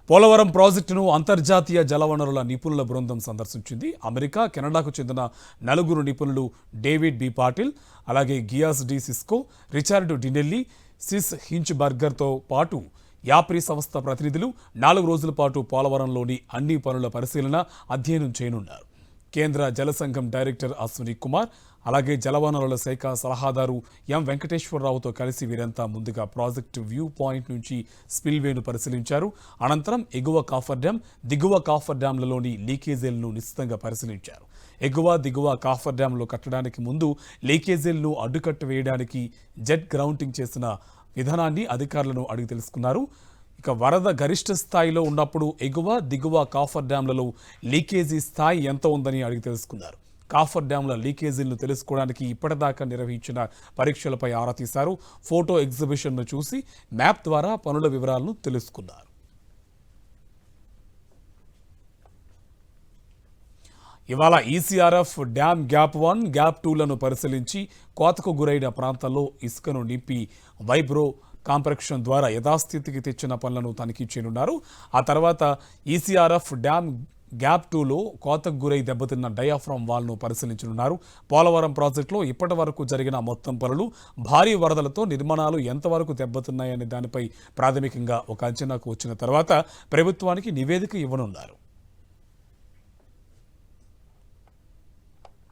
పోలవరం ప్రాజెక్టును అంతర్జాతీయ జలవనరుల నిపుణుల బృందం సందర్శించింది. అమెరికా, కెనడాకు చెందిన 4 నిపుణులు డేవిడ్ బి పాటిల్, అలాగే గియాస్ డి సిస్కో, రిచార్డ్ డినెల్లి, సిస్ హించ్ బర్గర్తో పాటు యాప్రీ సంస్థ ప్రతినిధులు 4 రోజుల పాటు పోలవరంలోని అన్ని పనుల పరిశీలన, అధ్యయనం చేయనున్నారు. కేంద్ర జల సంఘం డైరెక్టర్ అశ్విని కుమార్, అలాగే జలవనరుల శాఖ సలహాదారు ఎం వెంకటేశ్వరరావుతో కలిసి వీరంతా ముందుగా ప్రాజెక్టు వ్యూ పాయింట్ నుంచి స్పిల్వేను పరిశీలించారు. అనంతరం ఎగువ కాఫర్ డ్యాం, దిగువ కాఫర్ డ్యాంలలోని లీకేజీలను నిశితంగా పరిశీలించారు. ఎగువ, దిగువ కాఫర్ డ్యాంలో కట్టడానికి ముందు లీకేజీలను అడ్డుకట్ట వేయడానికి జెట్ గ్రౌండింగ్ చేసిన విధానాన్ని అధికారులను అడిగి తెలుసుకున్నారు. ఇక వరద గరిష్ట స్థాయిలో ఉన్నప్పుడు ఎగువ, దిగువ కాఫర్ డ్యాంలలో లీకేజీ స్థాయి ఎంత ఉందని అడిగి తెలుసుకున్నారు. కాఫర్ డ్యాంల లీకేజీలను తెలుసుకోవడానికి ఇప్పటిదాకా నిర్వహించిన పరీక్షలపై ఆరా తీశారు. ఫోటో ఎగ్జిబిషన్ను చూసి మ్యాప్ ద్వారా పనుల వివరాలను తెలుసుకున్నారు. ఇవాళ ఈసీఆర్ఎఫ్ డ్యామ్ గ్యాప్ 1, గ్యాప్ 2లను పరిశీలించి కోతకు గురైన ప్రాంతాల్లో ఇసుకను నింపి వైబ్రో కాంప్రెక్షన్ ద్వారా యథాస్థితికి తెచ్చిన పనులను తనిఖీ చేయనున్నారు. ఆ తర్వాత ఈసీఆర్ఎఫ్ డ్యామ్ గ్యాప్ 2లో కోతకు గురై దెబ్బతిన్న డయాఫ్రామ్ వాల్ను పరిశీలించనున్నారు. పోలవరం ప్రాజెక్టులో ఇప్పటి వరకు జరిగిన మొత్తం పనులు, భారీ వరదలతో నిర్మాణాలు ఎంతవరకు దెబ్బతిన్నాయనే దానిపై ప్రాథమికంగా ఒక అంచనాకు వచ్చిన తర్వాత ప్రభుత్వానికి నివేదిక ఇవ్వనున్నారు.